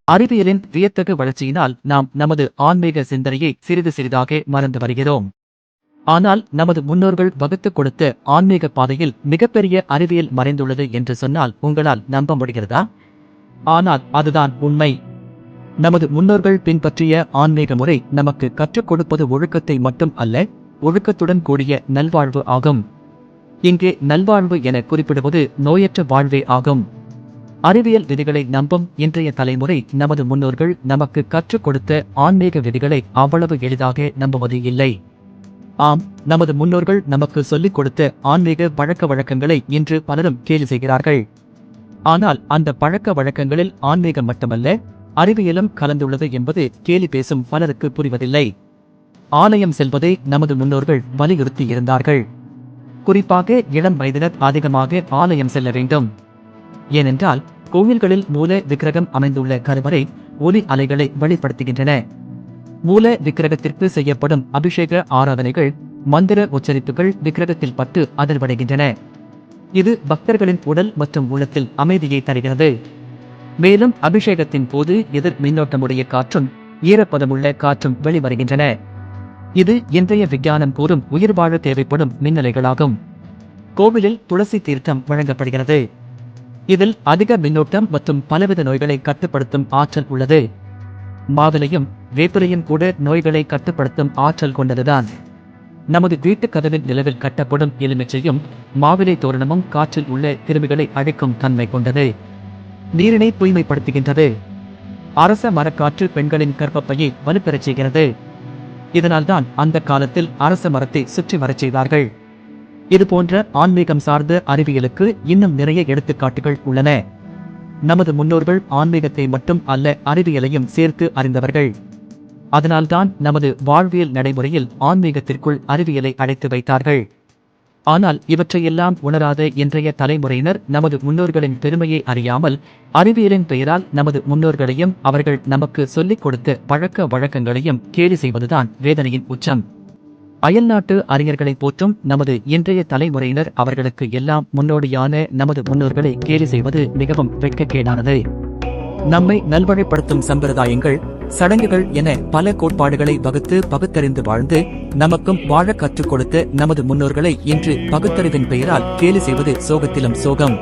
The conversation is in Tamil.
அறிவியலின் வியத்தகு வளர்ச்சியினால் நாம் நமது ஆன்மீக சிந்தனையை சிறிது சிறிதாக மறந்து வருகிறோம். ஆனால் நமது முன்னோர்கள் வகுத்துக் கொடுத்த ஆன்மீக பாதையில் மிகப்பெரிய அறிவியல் மறைந்துள்ளது என்று சொன்னால் உங்களால் நம்ப முடிகிறதா? ஆனால் அதுதான் உண்மை. நமது முன்னோர்கள் பின்பற்றிய ஆன்மீக முறை நமக்கு கற்றுக் கொடுப்பது ஒழுக்கத்தை மட்டும் அல்ல, ஒழுக்கத்துடன் கூடிய நல்வாழ்வு ஆகும். இங்கே நல்வாழ்வு என குறிப்பிடுவது நோயற்ற வாழ்வே ஆகும். அறிவியல் விதிகளை நம்பும் இன்றைய தலைமுறை நமது முன்னோர்கள் நமக்கு கற்றுக் கொடுத்த ஆன்மீக விதிகளை அவ்வளவு எளிதாக நம்புவது இல்லை. ஆம், நமது முன்னோர்கள் நமக்கு சொல்லிக் கொடுத்த ஆன்மீக பழக்க வழக்கங்களை இன்று பலரும் கேலி செய்கிறார்கள். ஆனால் அந்த பழக்க வழக்கங்களில் ஆன்மீகம் மட்டுமல்ல, அறிவியலும் கலந்துள்ளது என்பது கேலி பேசும் பலருக்கு புரிவதில்லை. ஆலயம் செல்வதை நமது முன்னோர்கள் வலியுறுத்தி இருந்தார்கள். குறிப்பாக இளம் வயதினர் அதிகமாக ஆலயம் செல்ல வேண்டும். ஏனென்றால் கோவில்களில் மூல விக்கிரகம் அமைந்துள்ள கருவறை ஒலி அலைகளை வெளிப்படுத்துகின்றன. மூல விக்கிரகத்திற்கு செய்யப்படும் அபிஷேக ஆராதனைகள், மந்திர உச்சரிப்புகள் விக்கிரகத்தில் பட்டு அதிர்வடைகின்றன. இது பக்தர்களின் உடல் மற்றும் உள்ளத்தில் அமைதியை தருகிறது. மேலும் அபிஷேகத்தின் போது எதிர் மின்னோட்டமுடைய காற்றும் ஈரப்பதமுள்ள காற்றும் வெளிவருகின்றன. இது இன்றைய விஞ்ஞானம் கூறும் உயிர் வாழ தேவைப்படும் மின்னலைகளாகும். கோவிலில் துளசி தீர்த்தம் வழங்கப்படுகிறது. இதில் அதிக மின்னோட்டம் மற்றும் பலவித நோய்களை கட்டுப்படுத்தும் ஆற்றல் உள்ளது. மாவிலையும் வேப்பிலையும் கூட நோய்களை கட்டுப்படுத்தும் ஆற்றல் கொண்டதுதான். நமது வீட்டு கதவின் நிலவில் கட்டப்படும் எலுமிச்சையும் மாவிலை தோரணமும் காற்றில் உள்ள கிருமிகளை அழிக்கும் தன்மை கொண்டது. நீரினை தூய்மைப்படுத்துகின்றது. அரச மரக்காற்று பெண்களின் கர்ப்பப்பையை வலுப்பெறச் செய்கிறது. இதனால்தான் அந்த காலத்தில் அரச மரத்தை சுற்றி வரச் செய்தார்கள். இதுபோன்ற ஆன்மீகம் சார்ந்த அறிவியலுக்கு இன்னும் நிறைய எடுத்துக்காட்டுகள் உள்ளன. நமது முன்னோர்கள் ஆன்மீகத்தை மட்டும் அல்ல, அறிவியலையும் சேர்த்து அறிந்தவர்கள். அதனால்தான் நமது வாழ்வியல் நடைமுறையில் ஆன்மீகத்திற்குள் அறிவியலை அழைத்து வைத்தார்கள். ஆனால் இவற்றையெல்லாம் உணராத இன்றைய தலைமுறையினர் நமது முன்னோர்களின் பெருமையை அறியாமல் அறிவியலின் பெயரால் நமது முன்னோர்களையும் அவர்கள் நமக்கு சொல்லிக் கொடுத்த பழக்க வழக்கங்களையும் கேலி செய்வதுதான் வேதனையின் உச்சம். அயல்நாட்டு அறிஞர்களை போற்றும் நமது இன்றைய தலைமுறையினர் அவர்களுக்கு எல்லாம் முன்னோடியான நமது முன்னோர்களை கேலி செய்வது மிகவும் வெட்கக்கேடானது. நம்மை நல்வழிப்படுத்தும் சம்பிரதாயங்கள், சடங்குகள் என பல கோட்பாடுகளை வகுத்து பகுத்தறிந்து வாழ்ந்து நமக்கும் வாழ கற்றுக் கொடுத்த நமது முன்னோர்களை இன்று பகுத்தறிவின் பெயரால் கேலி செய்வது சோகத்திலும் சோகம்.